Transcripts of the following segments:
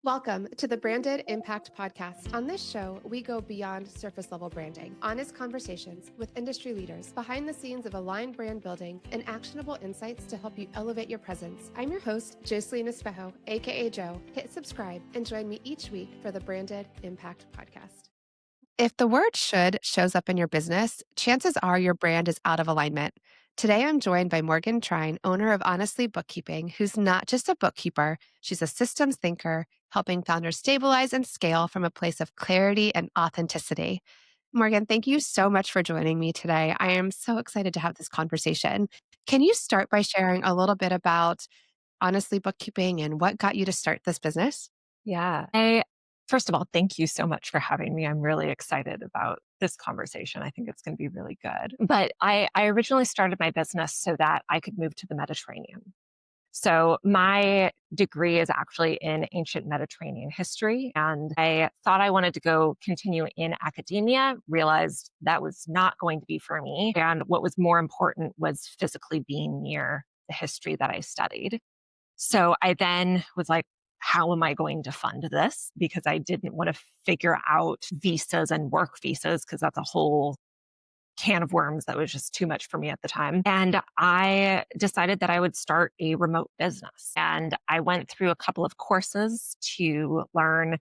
Welcome to the Branded Impact Podcast. On this show, we go beyond surface level branding, honest conversations with industry leaders, behind the scenes of aligned brand building, and actionable insights to help you elevate your presence. I'm your host, Jocelyn Espejo, aka Joe. Hit subscribe and join me each week for the Branded Impact Podcast. If the word should shows up in your business, chances are your brand is out of alignment. Today, I'm joined by Morgaine Trine, owner of Honestly Bookkeeping, who's not just a bookkeeper, she's a systems thinker, helping founders stabilize and scale from a place of clarity and authenticity. Morgaine, thank you so much for joining me today. I am so excited to have this conversation. Can you start by sharing a little bit about Honestly Bookkeeping and what got you to start this business? Yeah. First of all, thank you so much for having me. I'm really excited about this conversation. I think it's going to be really good. But I originally started my business so that I could move to the Mediterranean. So my degree is actually in ancient Mediterranean history. And I thought I wanted to go continue in academia, realized that was not going to be for me. And what was more important was physically being near the history that I studied. So I then was like, how am I going to fund this? Because I didn't want to figure out visas and work visas because that's a whole can of worms that was just too much for me at the time. And I decided that I would start a remote business. And I went through a couple of courses to learn,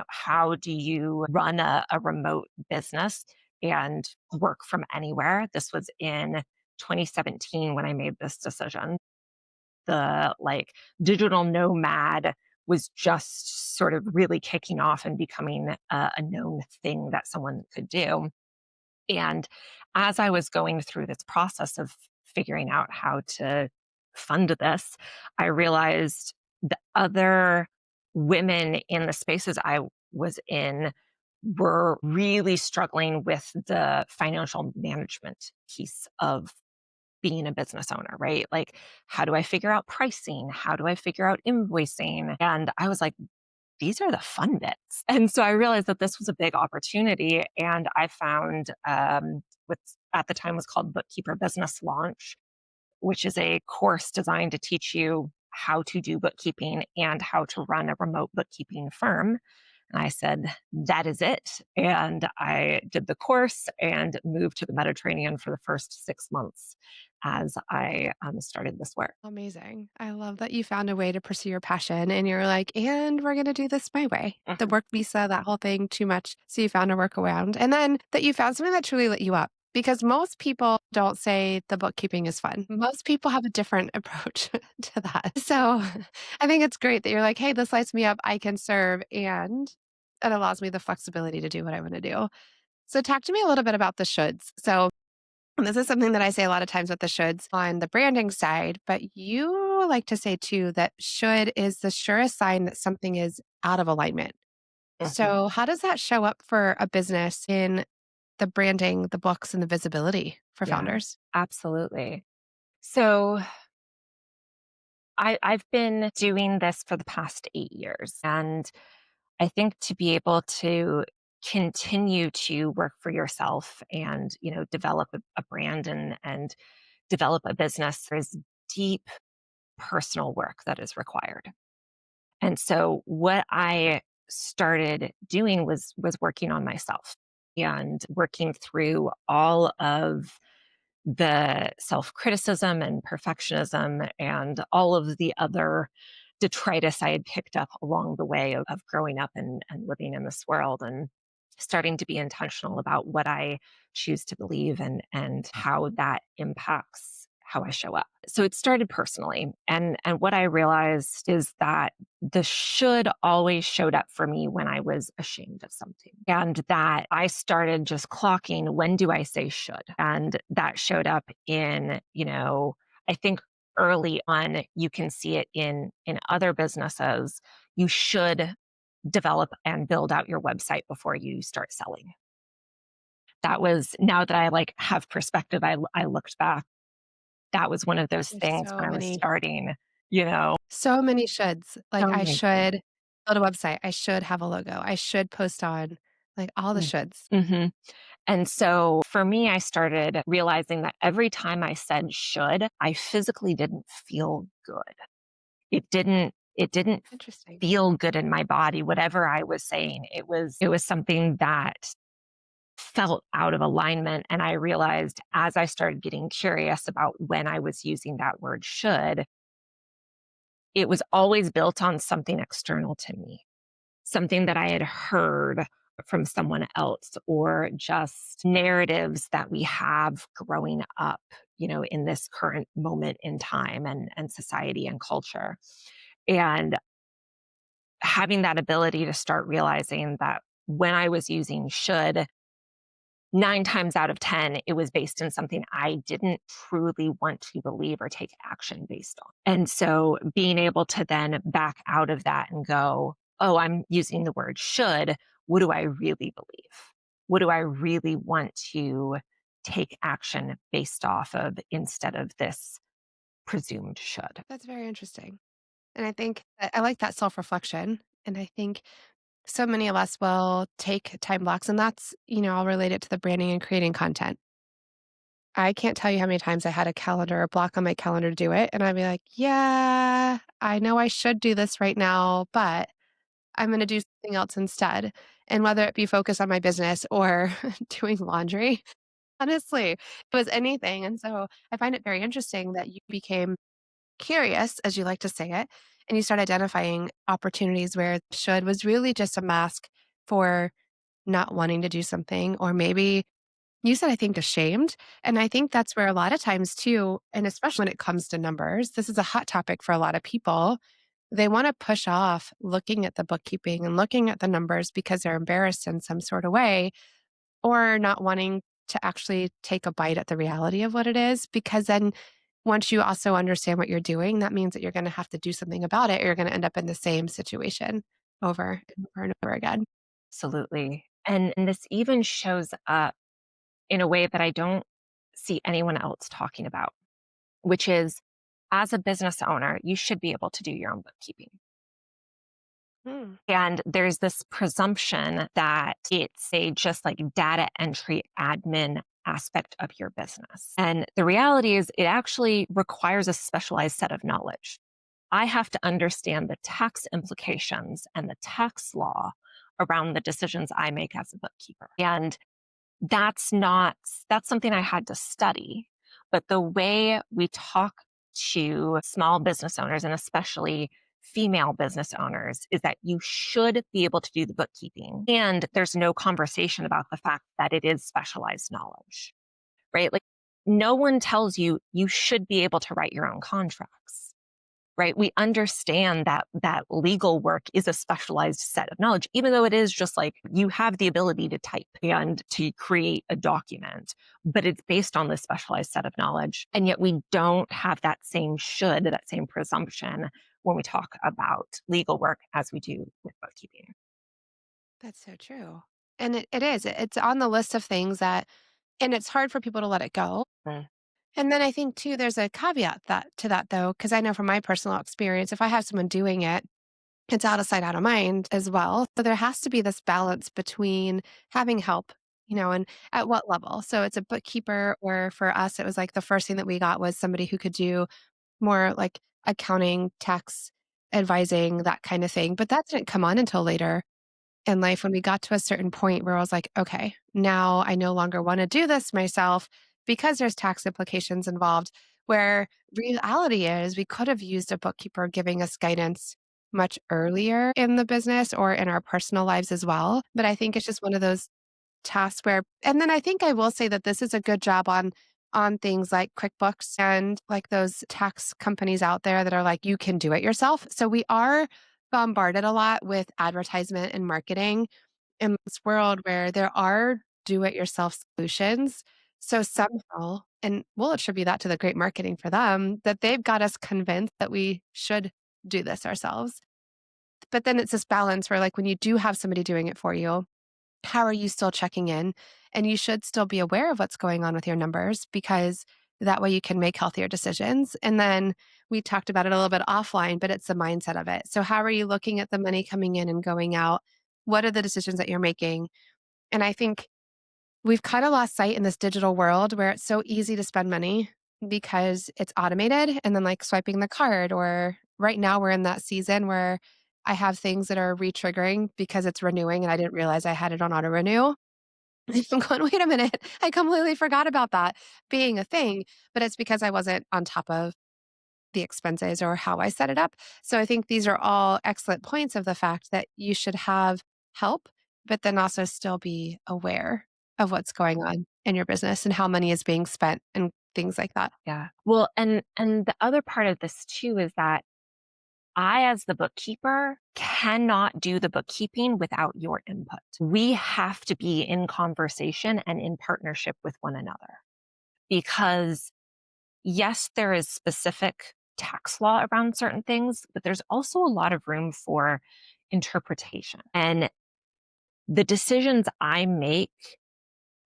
how do you run a remote business and work from anywhere? This was in 2017 when I made this decision. The digital nomad was just sort of really kicking off and becoming a known thing that someone could do. And as I was going through this process of figuring out how to fund this, I realized the other women in the spaces I was in were really struggling with the financial management piece of being a business owner, right? Like, how do I figure out pricing? How do I figure out invoicing? And I was like, these are the fun bits. And so I realized that this was a big opportunity. And I found what at the time was called Bookkeeper Business Launch, which is a course designed to teach you how to do bookkeeping and how to run a remote bookkeeping firm. And I said, that is it. And I did the course and moved to the Mediterranean for the first 6 months as I started this work. Amazing. I love that you found a way to pursue your passion and you're like, and we're going to do this my way. The Mhm. work visa, that whole thing, too much. So you found a workaround. And then that you found something that truly lit you up because most people don't say the bookkeeping is fun. Most people have a different approach to that. So I think it's great that you're like, hey, this lights me up. I can serve and it allows me the flexibility to do what I want to do. So talk to me a little bit about the shoulds. So and this is something that I say a lot of times with the shoulds on the branding side, but you like to say too that should is the surest sign that something is out of alignment. Mhm. So, how does that show up for a business in the branding, the books, and the visibility for Yeah, founders? absolutely. So I've been doing this for the past 8 years. And I think to be able to continue to work for yourself and, develop a brand and develop a business, there's deep personal work that is required. And so what I started doing was working on myself and working through all of the self criticism and perfectionism and all of the other detritus I had picked up along the way of growing up and living in this world and starting to be intentional about what I choose to believe and how that impacts how I show up. So it started personally. And what I realized is that the should always showed up for me when I was ashamed of something. And that I started just clocking, when do I say should? And that showed up in, I think early on you can see it in other businesses. You should develop and build out your website before you start selling. That was, now that I have perspective, I looked back, that was one of those There's things when I was you know, so many shoulds. Like, so I many things. should build a website. I should have a logo. I should post on like all the shoulds. Mm-hmm. And so for me, I started realizing that every time I said should, I physically didn't feel good. It didn't It didn't Interesting. feel good in my body, whatever I was saying. It was something that felt out of alignment. And I realized as I started getting curious about when I was using that word should, it was always built on something external to me, something that I had heard from someone else, or just narratives that we have growing up, in this current moment in time and society and culture. And having that ability to start realizing that when I was using should, 9 times out of 10, it was based in something I didn't truly want to believe or take action based on. And so being able to then back out of that and go, oh, I'm using the word should. What do I really believe? What do I really want to take action based off of instead of this presumed should? That's very interesting. And I think I like that self-reflection, and I think so many of us will take time blocks, and that's, I'll relate it to the branding and creating content. I can't tell you how many times I had a calendar, a block on my calendar to do it, and I'd be like, "Yeah, I know I should do this right now, but I'm gonna do something else instead." And whether it be focus on my business or doing laundry, honestly, it was anything. And so I find it very interesting that you became curious, as you like to say it, and you start identifying opportunities where should was really just a mask for not wanting to do something, or maybe you said, I think, ashamed. And I think that's where a lot of times, too, and especially when it comes to numbers, this is a hot topic for a lot of people. They want to push off looking at the bookkeeping and looking at the numbers because they're embarrassed in some sort of way, or not wanting to actually take a bite at the reality of what it is. Because then once you also understand what you're doing, that means that you're going to have to do something about it, or you're going to end up in the same situation over and over and over again. Absolutely. And this even shows up in a way that I don't see anyone else talking about, which is as a business owner, you should be able to do your own bookkeeping. Hmm. And there's this presumption that it's a just like data entry admin aspect of your business. And the reality is, it actually requires a specialized set of knowledge. I have to understand the tax implications and the tax law around the decisions I make as a bookkeeper. And that's something I had to study. But the way we talk to small business owners, and especially female business owners, is that you should be able to do the bookkeeping. And there's no conversation about the fact that it is specialized knowledge, right? Like, no one tells you you should be able to write your own contracts, right? We understand that legal work is a specialized set of knowledge, even though it is just like you have the ability to type and to create a document, but it's based on this specialized set of knowledge. And yet we don't have that same should, that same presumption when we talk about legal work as we do with bookkeeping. That's so true. And it is. It's on the list of things that, and it's hard for people to let it go. Mm. And then I think too, there's a caveat that though, because I know from my personal experience, if I have someone doing it, it's out of sight, out of mind as well. So there has to be this balance between having help, and at what level. So it's a bookkeeper, or for us, it was like the first thing that we got was somebody who could do more like accounting, tax advising, that kind of thing. But that didn't come on until later in life when we got to a certain point where I was like, okay, now I no longer want to do this myself because there's tax implications involved. Where reality is, we could have used a bookkeeper giving us guidance much earlier in the business or in our personal lives as well. But I think it's just one of those tasks where, and then I think I will say that this is a good job on things like QuickBooks and like those tax companies out there that are like, you can do it yourself. So we are bombarded a lot with advertisement and marketing in this world where there are do it yourself solutions. So somehow, and we'll attribute that to the great marketing for them, that they've got us convinced that we should do this ourselves. But then it's this balance where, like, when you do have somebody doing it for you, how are you still checking in? And you should still be aware of what's going on with your numbers, because that way you can make healthier decisions. And then we talked about it a little bit offline, but it's the mindset of it. So, how are you looking at the money coming in and going out? What are the decisions that you're making? And I think we've kind of lost sight in this digital world where it's so easy to spend money because it's automated, and then like swiping the card or right now we're in that season where I have things that are re-triggering because it's renewing and I didn't realize I had it on auto renew. I'm going, wait a minute. I completely forgot about that being a thing, but it's because I wasn't on top of the expenses or how I set it up. So I think these are all excellent points of the fact that you should have help, but then also still be aware of what's going on in your business and how money is being spent and things like that. Yeah. Well, and the other part of this too is that I, as the bookkeeper, cannot do the bookkeeping without your input. We have to be in conversation and in partnership with one another because, yes, there is specific tax law around certain things, but there's also a lot of room for interpretation. And the decisions I make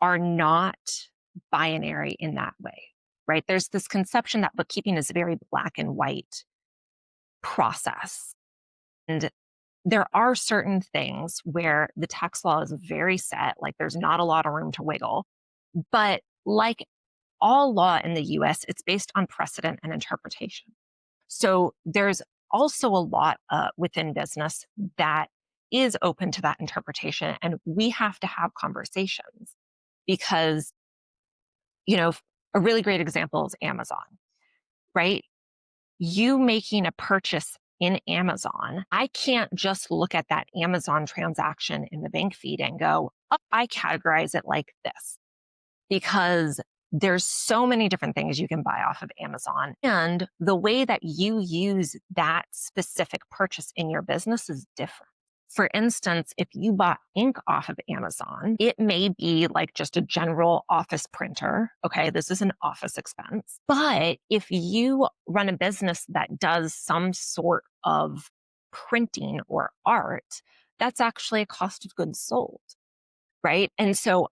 are not binary in that way, right? There's this conception that bookkeeping is a very black and white process. And there are certain things where the tax law is very set, like there's not a lot of room to wiggle. But like all law in the US, it's based on precedent and interpretation. So there's also a lot within business that is open to that interpretation. And we have to have conversations because, you know, a really great example is Amazon, right? You making a purchase in Amazon, I can't just look at that Amazon transaction in the bank feed and go, oh, I categorize it like this because there's so many different things you can buy off of Amazon. And the way that you use that specific purchase in your business is different. For instance, if you bought ink off of Amazon, it may be like just a general office printer. Okay, this is an office expense. But if you run a business that does some sort of printing or art, that's actually a cost of goods sold, right? And so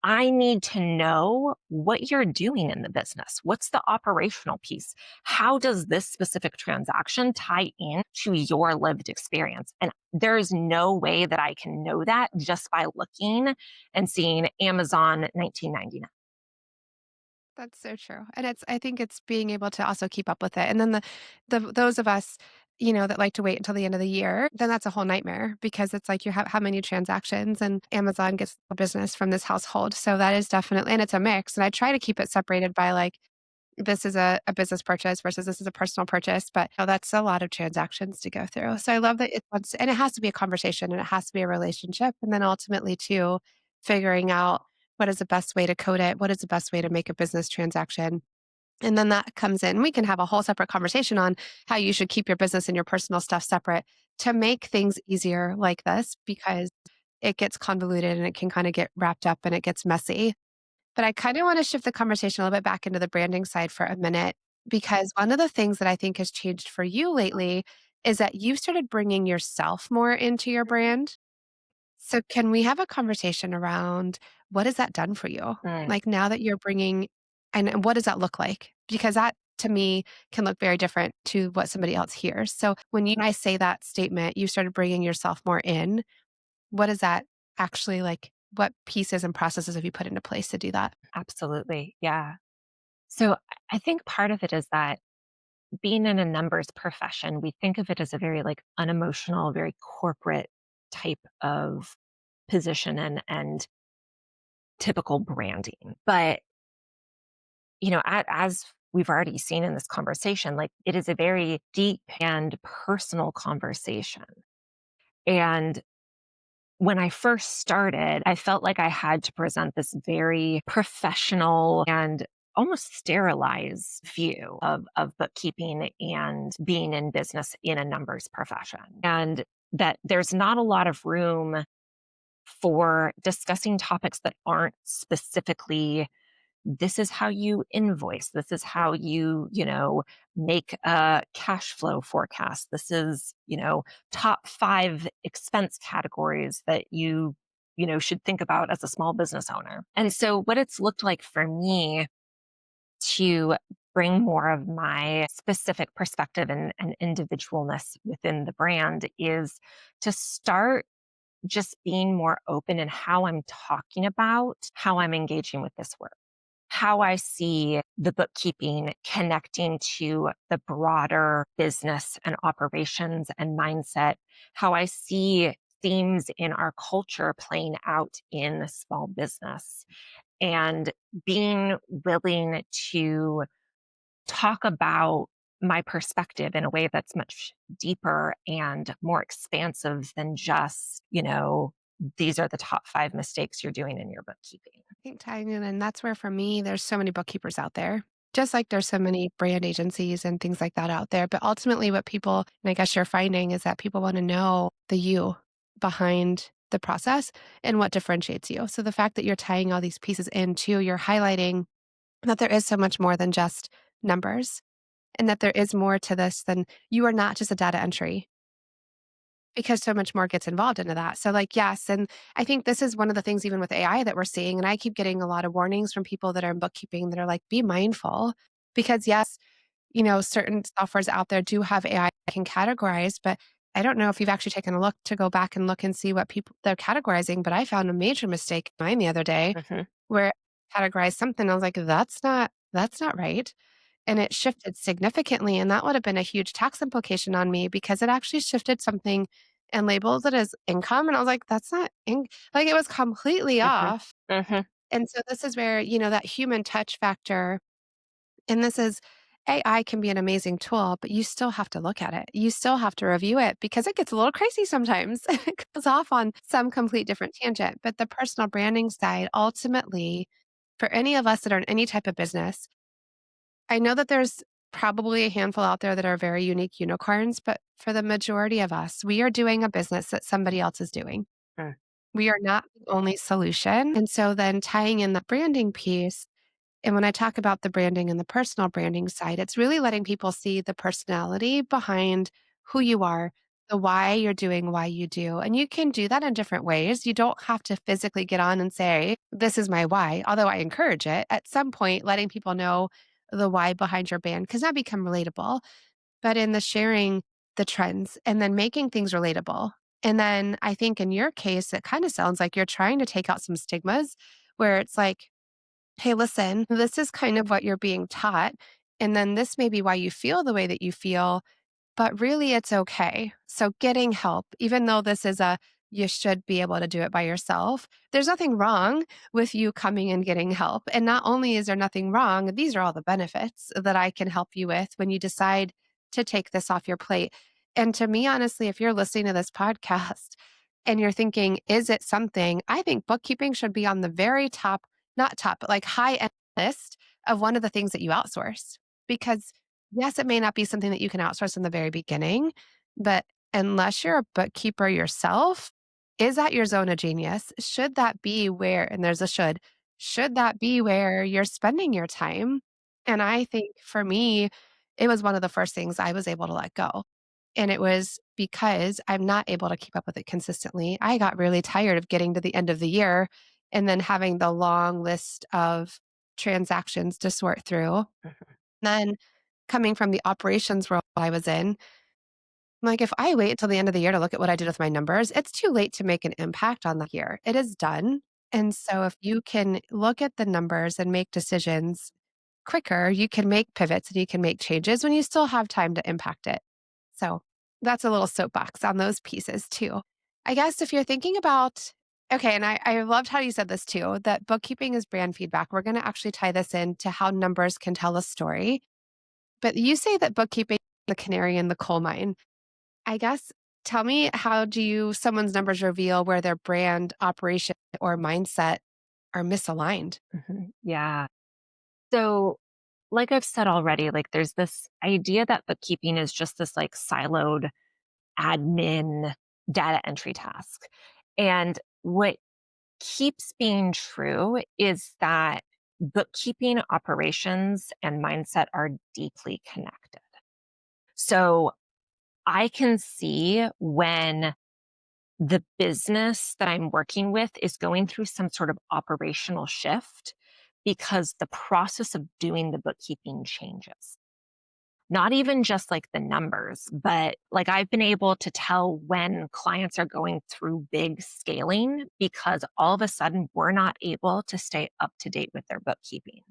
I need to know what you're doing in the business. What's the operational piece? How does this specific transaction tie in to your lived experience? And there's no way that I can know that just by looking and seeing Amazon 1999. That's so true. And I think it's being able to also keep up with it. And then the those of us, that like to wait until the end of the year, then that's a whole nightmare because it's like you have how many transactions and Amazon gets the business from this household. So that is definitely, and it's a mix. And I try to keep it separated by like this is a business purchase versus this is a personal purchase, but that's a lot of transactions to go through. So I love that and it has to be a conversation and it has to be a relationship. And then ultimately too, figuring out what is the best way to code it? What is the best way to make a business transaction? And then that comes in. We can have a whole separate conversation on how you should keep your business and your personal stuff separate to make things easier like this because it gets convoluted and it can kind of get wrapped up and it gets messy. But I kind of want to shift the conversation a little bit back into the branding side for a minute because one of the things that I think has changed for you lately is that you've started bringing yourself more into your brand. So, can we have a conversation around what has that done for you? Mm, Like now that you're bringing, and what does that look like? Because that to me can look very different to what somebody else hears. So, when you and I say that statement, you started bringing yourself more in, what is that actually like? What pieces and processes have you put into place to do that? absolutely. Yeah. So I think part of it is that being in a numbers profession, we think of it as a very like unemotional, very corporate type of position and typical branding. But, as we've already seen in this conversation, like it is a very deep and personal conversation. And when I first started, I felt like I had to present this very professional and almost sterilized view of bookkeeping and being in business in a numbers profession. And that there's not a lot of room for discussing topics that aren't specifically this is how you invoice. This is how make a cash flow forecast. This is, top 5 expense categories that should think about as a small business owner. And so what it's looked like for me to bring more of my specific perspective and individualness within the brand is to start just being more open in how I'm talking about how I'm engaging with this work, how I see the bookkeeping connecting to the broader business and operations and mindset, how I see themes in our culture playing out in small business, and being willing to talk about my perspective in a way that's much deeper and more expansive than just, these are the top 5 mistakes you're doing in your bookkeeping. I think tying in, and that's where for me, there's so many bookkeepers out there. Just like there's so many brand agencies and things like that out there. But ultimately, what people, and I guess you're finding, is that people want to know the you behind the process and what differentiates you. So the fact that you're tying all these pieces into, you're highlighting that there is so much more than just numbers and that there is more to this than you are not just a data entry because so much more gets involved into that. So, like, yes. And I think this is one of the things, even with AI, that we're seeing. And I keep getting a lot of warnings from people that are in bookkeeping that are like, be mindful because, yes, certain softwares out there do have AI that can categorize, but I don't know if you've actually taken a look to go back and look and see what people they're categorizing. But I found a major mistake in mine the other day Mhm, where it categorized something. I was like, that's not right. And it shifted significantly. And that would have been a huge tax implication on me because it actually shifted something and labeled it as income. And I was like, that's not like it was completely mhm, off. mhm, And so this is where, that human touch factor, and this is AI can be an amazing tool, but you still have to look at it. You still have to review it because it gets a little crazy sometimes. It goes off on some complete different tangent. But the personal branding side, ultimately, for any of us that are in any type of business, I know that there's probably a handful out there that are very unique unicorns, but for the majority of us, we are doing a business that somebody else is doing. mm, We are not the only solution. And so then tying in the branding piece, and when I talk about the branding and the personal branding side, it's really letting people see the personality behind who you are, the why you're doing why you do. And you can do that in different ways. You don't have to physically get on and say, this is my why, although I encourage it. At some point, letting people know the why behind your band, because that become relatable. But in the sharing the trends and then making things relatable. And then I think in your case, it kind of sounds like you're trying to take out some stigmas where it's like, hey, listen, this is kind of what you're being taught. And then this may be why you feel the way that you feel, but really it's okay. So getting help, even though this is you should be able to do it by yourself, there's nothing wrong with you coming and getting help. And not only is there nothing wrong, these are all the benefits that I can help you with when you decide to take this off your plate. And to me, honestly, if you're listening to this podcast and you're thinking, is it something? I think bookkeeping should be on the very top, not top, but like high end list of one of the things that you outsource. Because yes, it may not be something that you can outsource in the very beginning, but unless you're a bookkeeper yourself, is that your zone of genius? Should that be where, and there's a should that be where you're spending your time? And I think for me, it was one of the first things I was able to let go. And it was because I'm not able to keep up with it consistently. I got really tired of getting to the end of the year and then having the long list of transactions to sort through. mhm. Then coming from the operations world I was in, I'm like, if I wait until the end of the year to look at what I did with my numbers, it's too late to make an impact on the year. It is done. And so if you can look at the numbers and make decisions quicker, you can make pivots and you can make changes when you still have time to impact it. So that's a little soapbox on those pieces too. I guess if you're thinking about, okay, and I loved how you said this too, that bookkeeping is brand feedback. We're going to actually tie this into how numbers can tell a story. But you say that bookkeeping is the canary in the coal mine. I guess tell me, how do someone's numbers reveal where their brand operation or mindset are misaligned? Mhm. Yeah. So, like I've said already, like there's this idea that bookkeeping is just this like siloed admin data entry task. And what keeps being true is that bookkeeping operations and mindset are deeply connected. So I can see when the business that I'm working with is going through some sort of operational shift because the process of doing the bookkeeping changes. Not even just like the numbers, but like I've been able to tell when clients are going through big scaling because all of a sudden we're not able to stay up to date with their bookkeeping.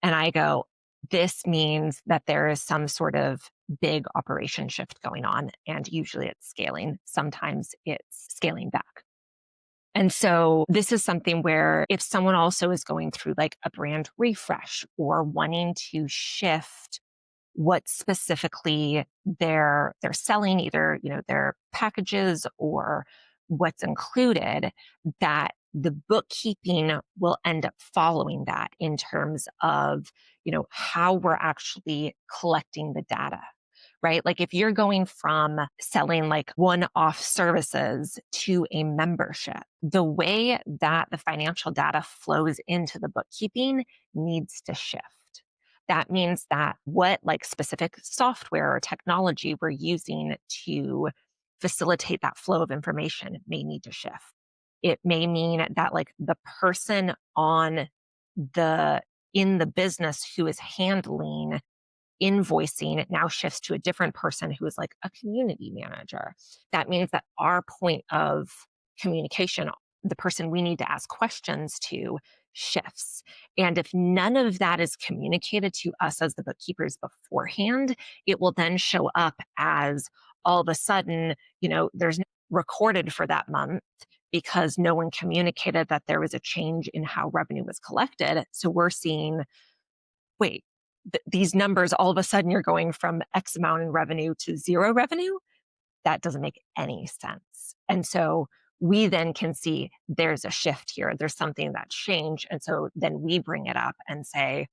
And I go, this means that there is some sort of big operation shift going on. And usually it's scaling. Sometimes it's scaling back. And so this is something where if someone also is going through like a brand refresh or wanting to shift what specifically they're selling, either, their packages or what's included, that the bookkeeping will end up following that in terms of, how we're actually collecting the data. Right? Like if you're going from selling like one-off services to a membership, the way that the financial data flows into the bookkeeping needs to shift. That means that what like specific software or technology we're using to facilitate that flow of information may need to shift. It may mean that like the person on the in the business who is handling invoicing now shifts to a different person who is like a community manager. That means that our point of communication, the person we need to ask questions to, shifts. And if none of that is communicated to us as the bookkeepers beforehand, it will then show up as all of a sudden, there's no recorded for that month because no one communicated that there was a change in how revenue was collected. So we're seeing, wait, these numbers, all of a sudden you're going from X amount in revenue to zero revenue. That doesn't make any sense. And so we then can see there's a shift here. There's something that changed. And so then we bring it up and say,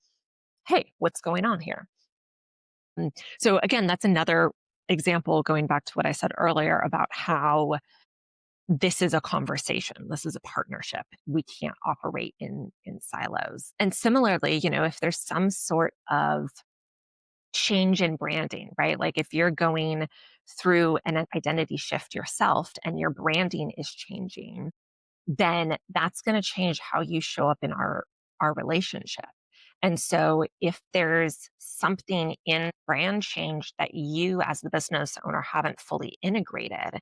hey, what's going on here? So again, that's another example going back to what I said earlier about how this is a conversation. This is a partnership. We can't operate in silos. And similarly, if there's some sort of change in branding, right? Like if you're going through an identity shift yourself and your branding is changing, then that's going to change how you show up in our relationship. And so if there's something in brand change that you as the business owner haven't fully integrated,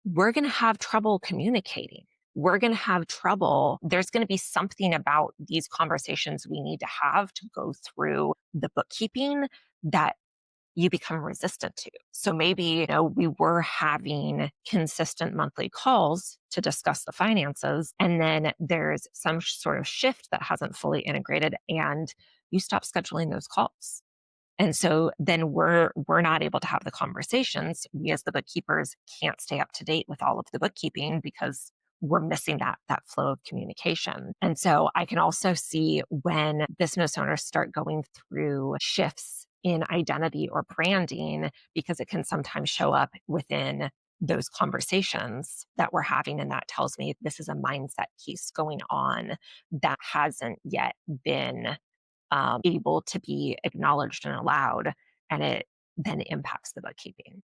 we're going to have trouble communicating. We're going to have trouble. There's going to be something about these conversations we need to have to go through the bookkeeping that you become resistant to. So maybe, we were having consistent monthly calls to discuss the finances, and then there's some sort of shift that hasn't fully integrated, and you stop scheduling those calls. And so then we're not able to have the conversations. We as the bookkeepers can't stay up to date with all of the bookkeeping because we're missing that flow of communication. And so I can also see when business owners start going through shifts in identity or branding, because it can sometimes show up within those conversations that we're having. And that tells me this is a mindset piece going on that hasn't yet been able to be acknowledged and allowed, and it then impacts the bookkeeping.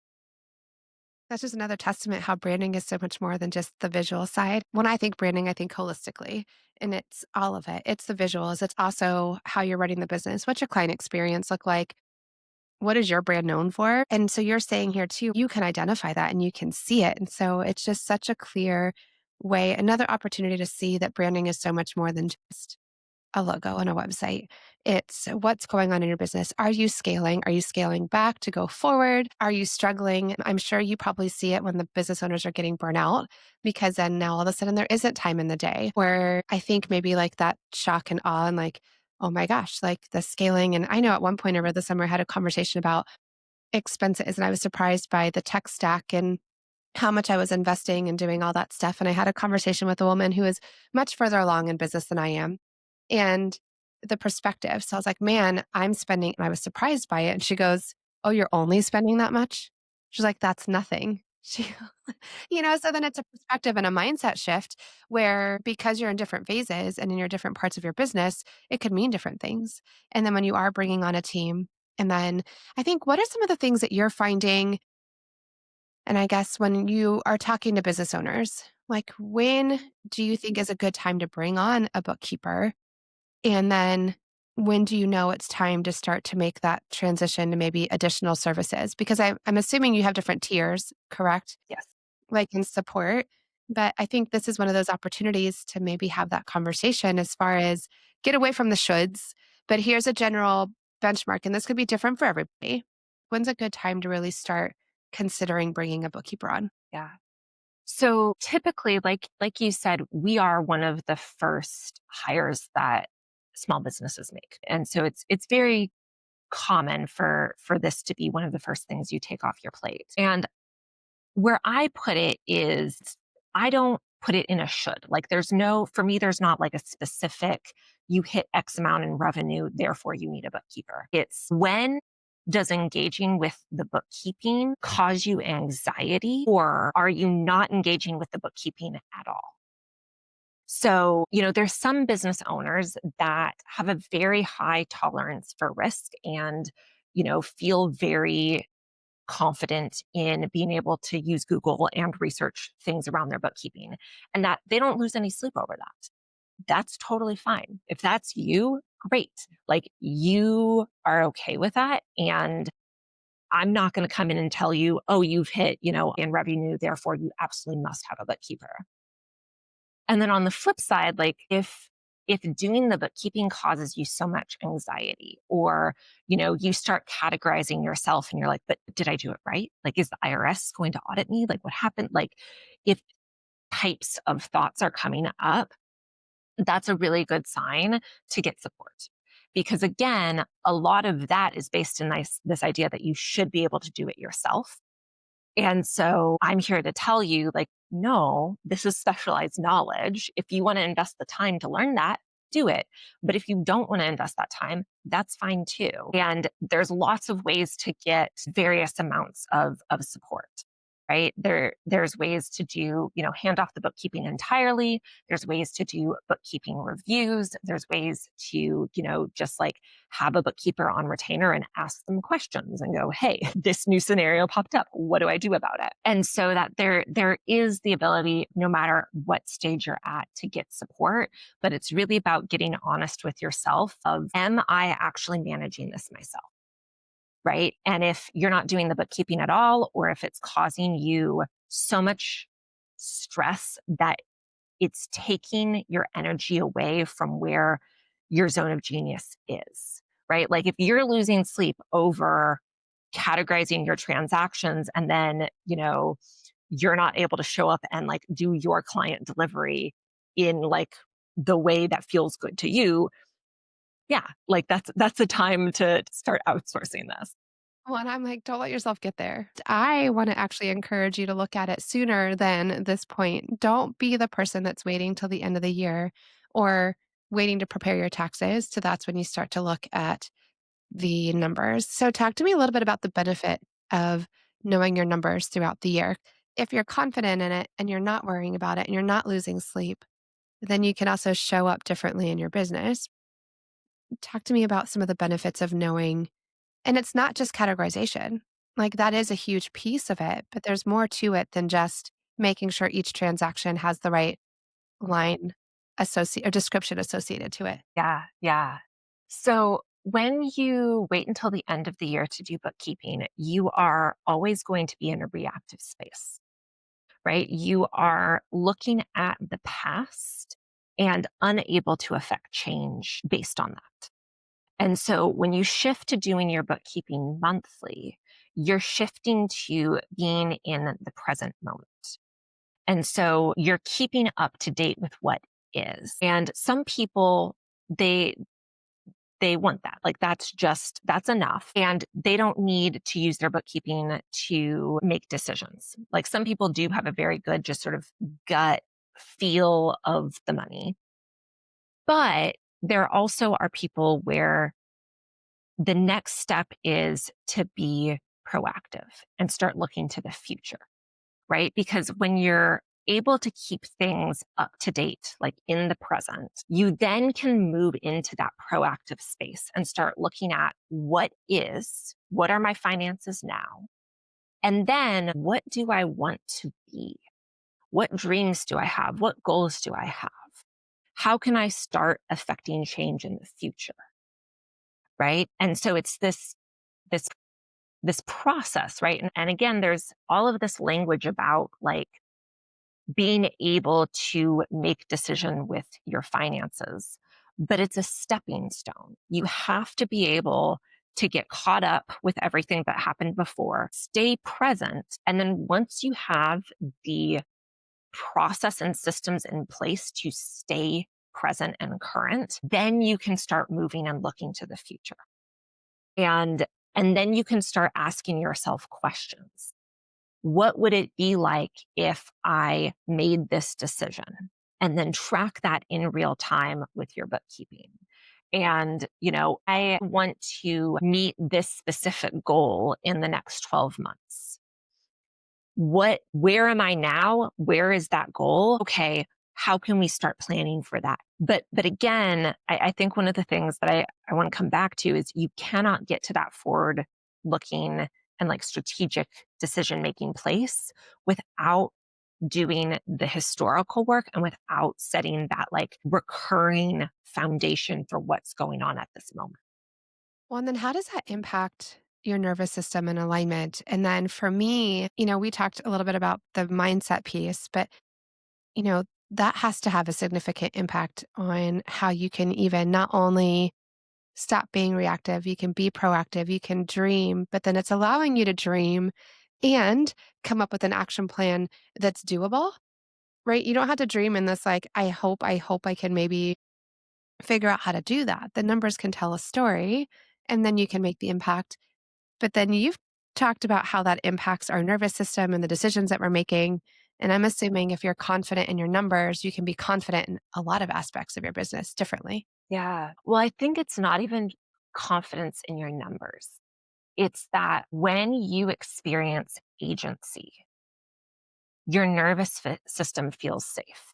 That's just another testament how branding is so much more than just the visual side. When I think branding, I think holistically, and it's all of it. It's the visuals. It's also how you're running the business. What's your client experience look like? What is your brand known for? And so you're saying here too, you can identify that and you can see it. And so it's just such a clear way, another opportunity to see that branding is so much more than just a logo on a website. It's what's going on in your business. Are you scaling? Are you scaling back to go forward? Are you struggling? I'm sure you probably see it when the business owners are getting burnt out because then now all of a sudden there isn't time in the day where I think maybe like that shock and awe and like, oh my gosh, like the scaling. And I know at one point over the summer I had a conversation about expenses and I was surprised by the tech stack and how much I was investing and doing all that stuff. And I had a conversation with a woman who is much further along in business than I am and the perspective. So I was like, man, I'm spending, and I was surprised by it. And she goes, oh, you're only spending that much? She's like, that's nothing. She, so then it's a perspective and a mindset shift where because you're in different phases and in your different parts of your business, it could mean different things. And then when you are bringing on a team, and then I think, what are some of the things that you're finding? And I guess when you are talking to business owners, like when do you think is a good time to bring on a bookkeeper? And then when do you know it's time to start to make that transition to maybe additional services? Because I'm assuming you have different tiers, correct? Yes. Like in support. But I think this is one of those opportunities to maybe have that conversation as far as get away from the shoulds but here's a general benchmark, and this could be different for everybody. When's a good time to really start considering bringing a bookkeeper on? Yeah. So typically, like you said, we are one of the first hires that small businesses make. And so it's very common for this to be one of the first things you take off your plate. And where I put it is I don't put it in a should. Like for me, there's not like a specific, you hit X amount in revenue, therefore you need a bookkeeper. It's when does engaging with the bookkeeping cause you anxiety, or are you not engaging with the bookkeeping at all? So, there's some business owners that have a very high tolerance for risk and, feel very confident in being able to use Google and research things around their bookkeeping and that they don't lose any sleep over that. That's totally fine. If that's you, great. Like you are okay with that. And I'm not going to come in and tell you, oh, you've hit, in revenue, therefore you absolutely must have a bookkeeper. And then on the flip side, like if doing the bookkeeping causes you so much anxiety or, you start categorizing yourself and you're like, but did I do it right? Like, is the IRS going to audit me? Like what happened? Like if types of thoughts are coming up, that's a really good sign to get support. Because again, a lot of that is based in this idea that you should be able to do it yourself. And so I'm here to tell you, like, no, this is specialized knowledge. If you want to invest the time to learn that, do it. But if you don't want to invest that time, that's fine too. And there's lots of ways to get various amounts of support. Right. There's ways to do, hand off the bookkeeping entirely. There's ways to do bookkeeping reviews. There's ways to, just like have a bookkeeper on retainer and ask them questions and go, hey, this new scenario popped up. What do I do about it? And so that there is the ability, no matter what stage you're at, to get support. But it's really about getting honest with yourself of, am I actually managing this myself? Right. And if you're not doing the bookkeeping at all, or if it's causing you so much stress that it's taking your energy away from where your zone of genius is, right? Like if you're losing sleep over categorizing your transactions and then, you're not able to show up and like do your client delivery in like the way that feels good to you. Yeah, like that's a time to start outsourcing this. Well, and I'm like, don't let yourself get there. I want to actually encourage you to look at it sooner than this point. Don't be the person that's waiting till the end of the year or waiting to prepare your taxes. So that's when you start to look at the numbers. So talk to me a little bit about the benefit of knowing your numbers throughout the year. If you're confident in it and you're not worrying about it and you're not losing sleep, then you can also show up differently in your business. Talk to me about some of the benefits of knowing, and it's not just categorization. Like that is a huge piece of it, but there's more to it than just making sure each transaction has the right line associate or description associated to it. Yeah, yeah. So when you wait until the end of the year to do bookkeeping, you are always going to be in a reactive space, right? You are looking at the past and unable to affect change based on that. And so when you shift to doing your bookkeeping monthly, you're shifting to being in the present moment. And so you're keeping up to date with what is. And some people, they want that. Like that's enough. And they don't need to use their bookkeeping to make decisions. Like some people do have a very good, just sort of gut feel of the money. But there also are people where the next step is to be proactive and start looking to the future, right? Because when you're able to keep things up to date, like in the present, you then can move into that proactive space and start looking at what are my finances now? And then what do I want to be? What dreams do I have? What goals do I have? How can I start affecting change in the future? Right. And so it's this this process, right? And again, there's all of this language about like being able to make decision with your finances. but it's a stepping stone. You have to be able to get caught up with everything that happened before, stay present. And then once you have the process and systems in place to stay present and current, then you can start moving and looking to the future. And then you can start asking yourself questions. What would it be like if I made this decision? And then track that in real time with your bookkeeping. And, I want to meet this specific goal in the next 12 months. Where am I now? Where is that goal? Okay. How can we start planning for that? But again, I think one of the things that I want to come back to is you cannot get to that forward looking and like strategic decision making place without doing the historical work and without setting that like recurring foundation for what's going on at this moment. Well, and then how does that impact your nervous system and alignment? And then for me, we talked a little bit about the mindset piece, but, you know, that has to have a significant impact on how you can even not only stop being reactive, you can be proactive, you can dream, but then it's allowing you to dream and come up with an action plan that's doable, right? You don't have to dream in this, like, I hope I can maybe figure out how to do that. The numbers can tell a story and then you can make the impact. But then you've talked about how that impacts our nervous system and the decisions that we're making. And I'm assuming if you're confident in your numbers, you can be confident in a lot of aspects of your business differently. Yeah. Well, I think it's not even confidence in your numbers. It's that when you experience agency, your system feels safe.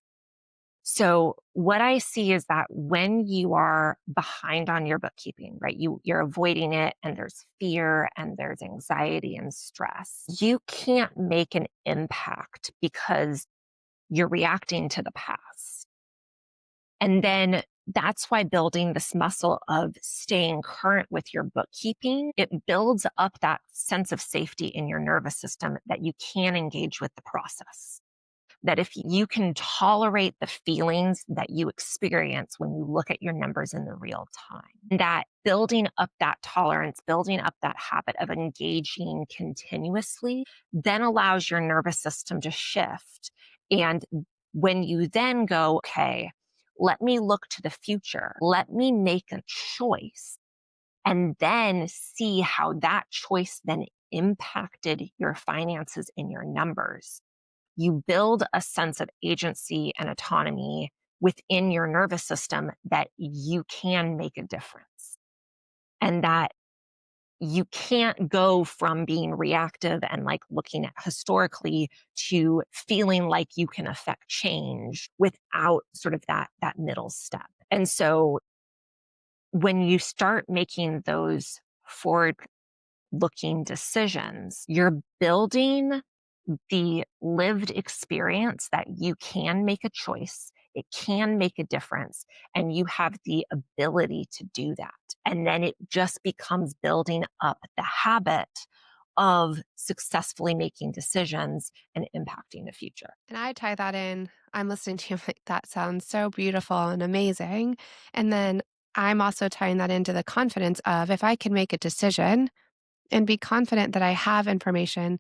So what I see is that when you are behind on your bookkeeping, right? You're avoiding it and there's fear and there's anxiety and stress. You can't make an impact because you're reacting to the past. And then that's why building this muscle of staying current with your bookkeeping, it builds up that sense of safety in your nervous system that you can engage with the process. That if you can tolerate the feelings that you experience when you look at your numbers in the real time, that building up that tolerance, building up that habit of engaging continuously, then allows your nervous system to shift. And when you then go, okay, let me look to the future, let me make a choice, and then see how that choice then impacted your finances and your numbers, you build a sense of agency and autonomy within your nervous system that you can make a difference and that you can't go from being reactive and like looking at historically to feeling like you can affect change without sort of that middle step. And so when you start making those forward looking decisions, you're building the lived experience that you can make a choice, it can make a difference, and you have the ability to do that. And then it just becomes building up the habit of successfully making decisions and impacting the future. And I tie that in. I'm listening to you like that sounds so beautiful and amazing. And then I'm also tying that into the confidence of if I can make a decision and be confident that I have information,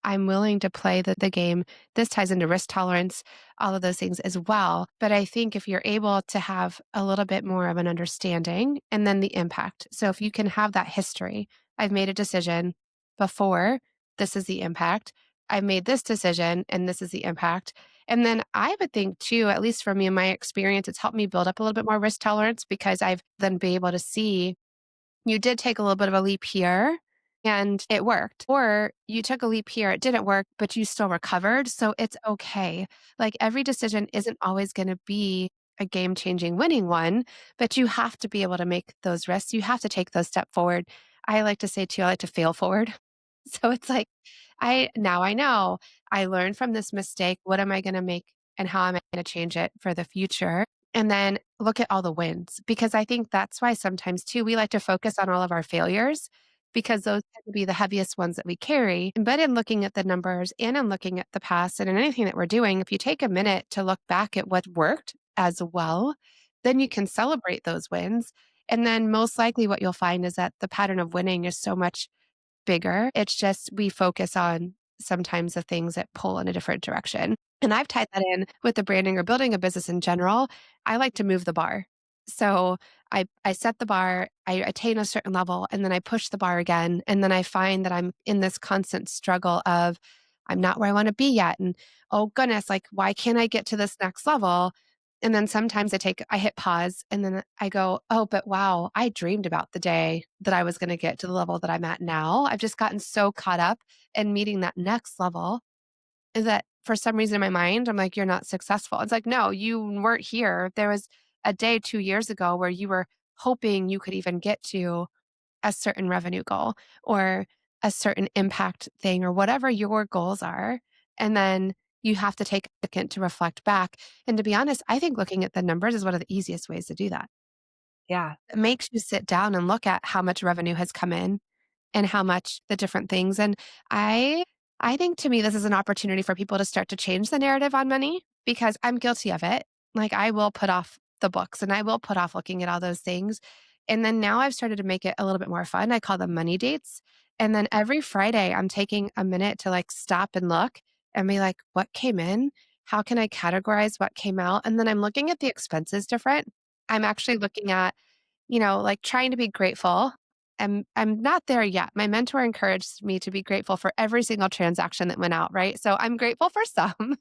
I'm willing to play the game. This ties into risk tolerance, all of those things as well. But I think if you're able to have a little bit more of an understanding and then the impact. So if you can have that history, I've made a decision before, this is the impact. I made this decision and this is the impact. And then I would think too, at least for me in my experience, it's helped me build up a little bit more risk tolerance because I've then be able to see you did take a little bit of a leap here and it worked. Or you took a leap here, it didn't work, but you still recovered. So it's okay. Like every decision isn't always going to be a game changing winning one, but you have to be able to make those risks. You have to take those steps forward. I like to say too, I like to fail forward. So it's like, I know I learned from this mistake. What am I going to make and how am I going to change it for the future? And then look at all the wins because I think that's why sometimes too, we like to focus on all of our failures because those tend to be the heaviest ones that we carry. But in looking at the numbers and in looking at the past and in anything that we're doing, if you take a minute to look back at what worked as well, then you can celebrate those wins. And then most likely what you'll find is that the pattern of winning is so much bigger. It's just we focus on sometimes the things that pull in a different direction. And I've tied that in with the branding or building a business in general. I like to move the bar. So I set the bar, I attain a certain level, and then I push the bar again. And then I find that I'm in this constant struggle of I'm not where I want to be yet. And oh goodness, like why can't I get to this next level? And then sometimes I hit pause and then I go, oh, but wow, I dreamed about the day that I was going to get to the level that I'm at now. I've just gotten so caught up in meeting that next level that for some reason in my mind, I'm like, you're not successful. It's like, no, you weren't here. There was a day 2 years ago where you were hoping you could even get to a certain revenue goal or a certain impact thing or whatever your goals are. And then you have to take a second to reflect back. And to be honest, I think looking at the numbers is one of the easiest ways to do that. Yeah. It makes you sit down and look at how much revenue has come in and how much the different things. And I I think to me this is an opportunity for people to start to change the narrative on money because I'm guilty of it. Like I will put off the books and I will put off looking at all those things. And then now I've started to make it a little bit more fun. I call them money dates. And then every Friday I'm taking a minute to like stop and look and be like, what came in? How can I categorize what came out? And then I'm looking at the expenses different. I'm actually looking at like trying to be grateful. I'm not there yet. My mentor encouraged me to be grateful for every single transaction that went out, right? So I'm grateful for some.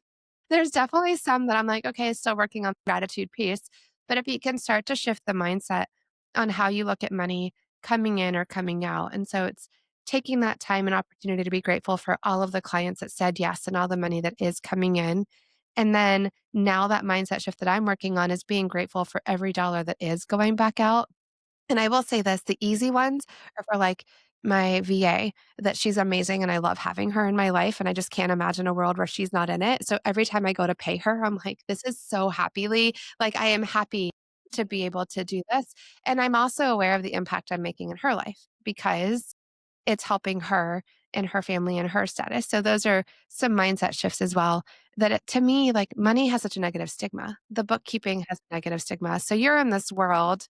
There's definitely some that I'm like, okay, still working on the gratitude piece. But if you can start to shift the mindset on how you look at money coming in or coming out. And so it's taking that time and opportunity to be grateful for all of the clients that said yes and all the money that is coming in. And then now that mindset shift that I'm working on is being grateful for every dollar that is going back out. And I will say this, the easy ones are for like my VA, that she's amazing and I love having her in my life. And I just can't imagine a world where she's not in it. So every time I go to pay her, I'm like, this is so happily, like I am happy to be able to do this. And I'm also aware of the impact I'm making in her life because it's helping her and her family and her status. So those are some mindset shifts as well. To me, like money has such a negative stigma. The bookkeeping has a negative stigma. So you're in this world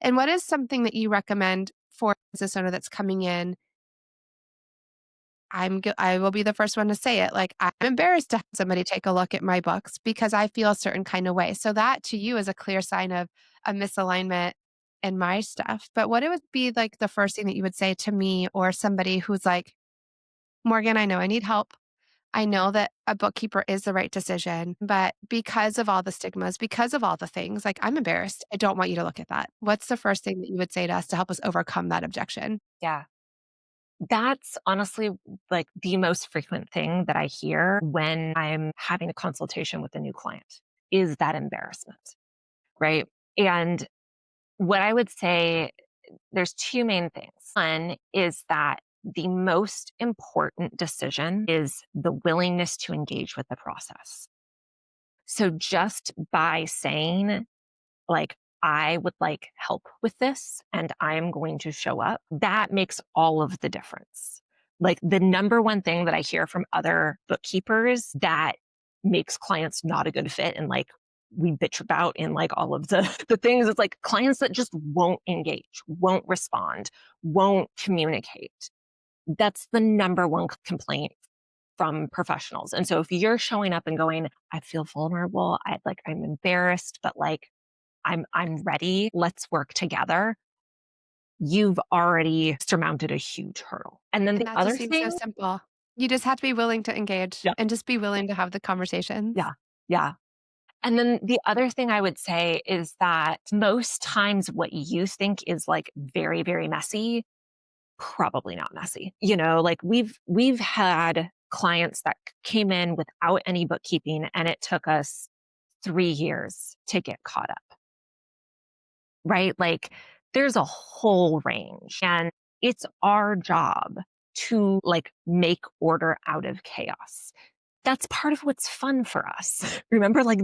and what is something that you recommend for a business owner that's coming in? I will be the first one to say it. Like, I'm embarrassed to have somebody take a look at my books because I feel a certain kind of way. So that to you is a clear sign of a misalignment in my stuff. But what it would be like the first thing that you would say to me or somebody who's like, Morgan, I know I need help. I know that a bookkeeper is the right decision, but because of all the stigmas, because of all the things, like I'm embarrassed. I don't want you to look at that. What's the first thing that you would say to us to help us overcome that objection? Yeah. That's honestly like the most frequent thing that I hear when I'm having a consultation with a new client is that embarrassment, right? And what I would say, there's two main things. One is that the most important decision is the willingness to engage with the process. So just by saying, like, I would like help with this and I am going to show up, that makes all of the difference. Like, the number one thing that I hear from other bookkeepers that makes clients not a good fit and like we bitch about in like all of the things, it's like clients that just won't engage, won't respond, won't communicate. That's the number one complaint from professionals. And so if you're showing up and going, I feel vulnerable, I'm embarrassed, but like I'm ready, let's work together, you've already surmounted a huge hurdle. And then And the that just other seems so thing, simple. You just have to be willing to engage yeah, and just be willing to have the conversations. yeah, yeah. And then the other thing I would say is that most times what you think is like very, very messy, probably not messy. Like we've had clients that came in without any bookkeeping and it took us 3 years to get caught up, right? Like there's a whole range and it's our job to like make order out of chaos. That's part of what's fun for us. Remember, like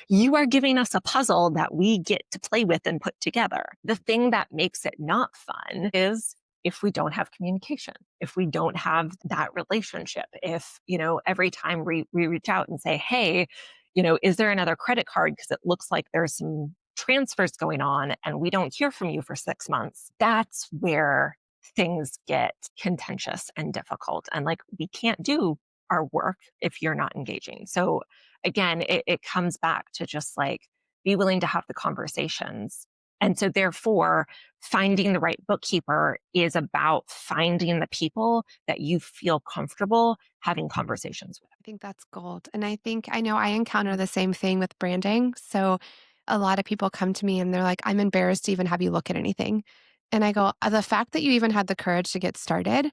you are giving us a puzzle that we get to play with and put together. The thing that makes it not fun is if we don't have communication, if we don't have that relationship, if, every time we reach out and say, hey, is there another credit card? Because it looks like there's some transfers going on and we don't hear from you for 6 months, that's where things get contentious and difficult. And like, we can't do our work if you're not engaging. So again, it comes back to just like be willing to have the conversations. And so therefore, finding the right bookkeeper is about finding the people that you feel comfortable having conversations with. I think that's gold. And I think I know I encounter the same thing with branding. So a lot of people come to me and they're like, I'm embarrassed to even have you look at anything. And I go, the fact that you even had the courage to get started,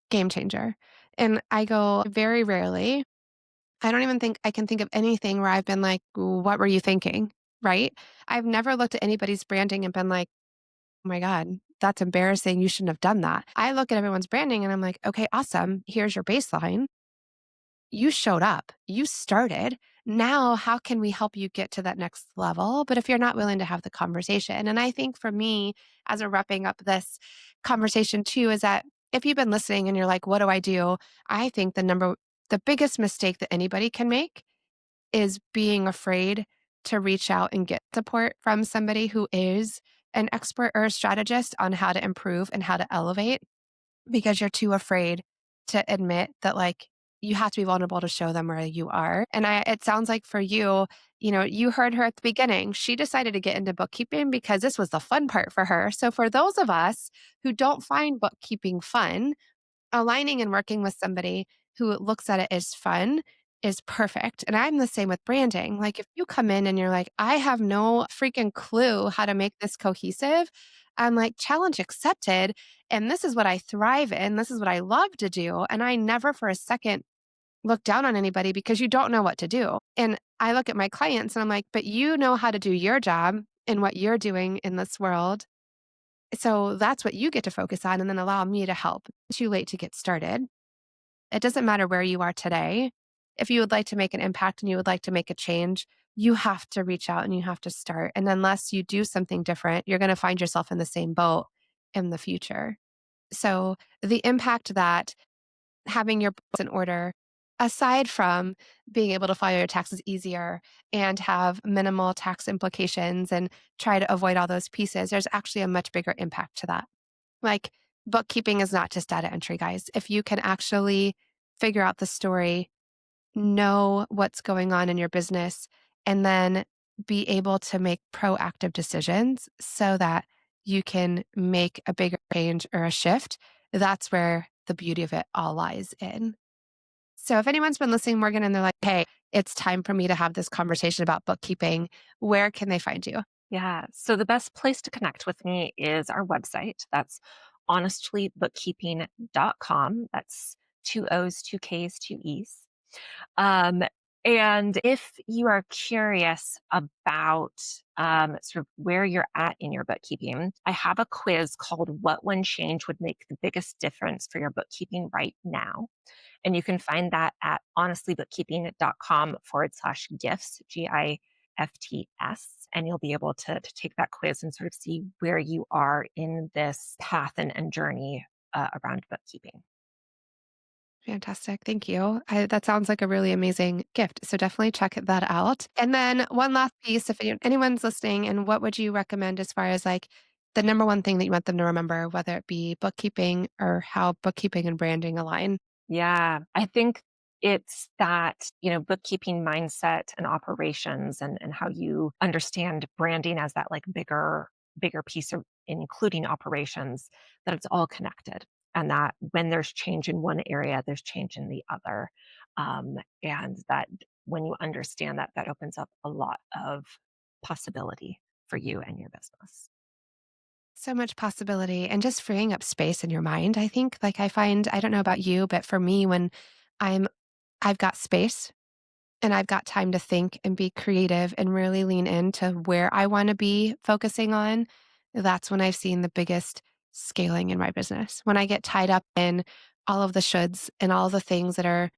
game changer. And I go, very rarely, I don't even think I can think of anything where I've been like, what were you thinking? Right. I've never looked at anybody's branding and been like, oh my God, that's embarrassing. You shouldn't have done that. I look at everyone's branding and I'm like, okay, awesome. Here's your baseline. You showed up, you started. Now, how can we help you get to that next level? But if you're not willing to have the conversation, and I think for me, as we're wrapping up this conversation too, is that if you've been listening and you're like, what do I do? I think the biggest mistake that anybody can make is being afraid to reach out and get support from somebody who is an expert or a strategist on how to improve and how to elevate because you're too afraid to admit that like you have to be vulnerable to show them where you are. And it sounds like for you, you heard her at the beginning. She decided to get into bookkeeping because this was the fun part for her. So for those of us who don't find bookkeeping fun, aligning and working with somebody who looks at it as fun is perfect. And I'm the same with branding. Like if you come in and you're like, I have no freaking clue how to make this cohesive, I'm like, challenge accepted. And this is what I thrive in. This is what I love to do. And I never for a second look down on anybody because you don't know what to do. And I look at my clients and I'm like, but you know how to do your job and what you're doing in this world. So that's what you get to focus on and then allow me to help. It's too late to get started. It doesn't matter where you are today. If you would like to make an impact and you would like to make a change, you have to reach out and you have to start. And unless you do something different, you're going to find yourself in the same boat in the future. So, the impact that having your books in order, aside from being able to file your taxes easier and have minimal tax implications and try to avoid all those pieces, there's actually a much bigger impact to that. Like, bookkeeping is not just data entry, guys. If you can actually figure out the story, know what's going on in your business, and then be able to make proactive decisions so that you can make a bigger change or a shift, that's where the beauty of it all lies in. So, if anyone's been listening, Morgan, and they're like, hey, it's time for me to have this conversation about bookkeeping, where can they find you? Yeah. So the best place to connect with me is our website. That's honestlybookkeeping.com. That's two O's, two K's, two E's. Um, and if you are curious about sort of where you're at in your bookkeeping, I have a quiz called What One Change Would Make the Biggest Difference for Your Bookkeeping Right Now. And you can find that at honestlybookkeeping.com/gifts, GIFTS. And you'll be able to take that quiz and sort of see where you are in this path and journey around bookkeeping. Fantastic. Thank you. That sounds like a really amazing gift. So definitely check that out. And then one last piece, if anyone's listening, and what would you recommend as far as like the number one thing that you want them to remember, whether it be bookkeeping or how bookkeeping and branding align? Yeah, I think it's that, bookkeeping mindset and operations and how you understand branding as that like bigger piece of including operations, that it's all connected. And that when there's change in one area, there's change in the other. And that when you understand that, that opens up a lot of possibility for you and your business. So much possibility and just freeing up space in your mind. I think, like, I find, I don't know about you, but for me, when I'm, I've got space and I've got time to think and be creative and really lean into where I want to be focusing on, that's when I've seen the biggest scaling in my business. When I get tied up in all of the shoulds and all the things that are,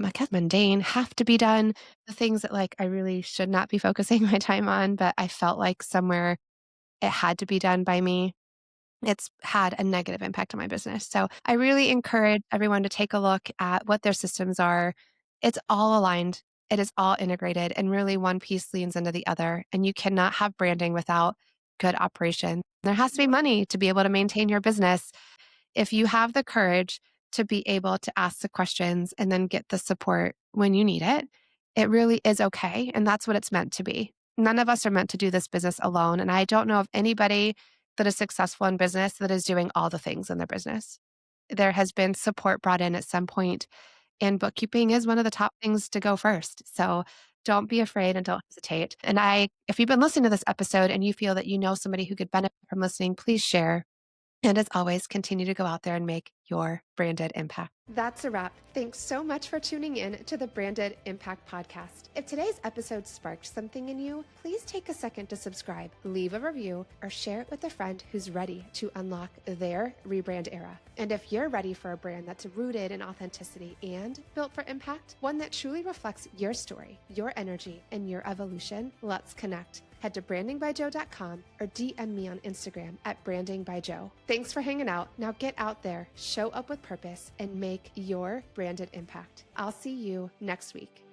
I guess, mundane, have to be done, the things that like I really should not be focusing my time on, but I felt like somewhere it had to be done by me. It's had a negative impact on my business. So I really encourage everyone to take a look at what their systems are. It's all aligned. It is all integrated, and really one piece leans into the other. And you cannot have branding without good operation. There has to be money to be able to maintain your business. If you have the courage to be able to ask the questions and then get the support when you need it, it really is okay. And that's what it's meant to be. None of us are meant to do this business alone. And I don't know of anybody that is successful in business that is doing all the things in their business. There has been support brought in at some point, and bookkeeping is one of the top things to go first. So don't be afraid and don't hesitate. And if you've been listening to this episode and you feel that you know somebody who could benefit from listening, please share. And as always, continue to go out there and make your branded impact. That's a wrap. Thanks so much for tuning in to the Branded Impact Podcast. If today's episode sparked something in you, please take a second to subscribe, leave a review, or share it with a friend who's ready to unlock their rebrand era. And if you're ready for a brand that's rooted in authenticity and built for impact, one that truly reflects your story, your energy, and your evolution, let's connect. Head to brandingbyjoe.com or DM me on Instagram at brandingbyjoe. Thanks for hanging out. Now get out there, show up with purpose, and make your branded impact. I'll see you next week.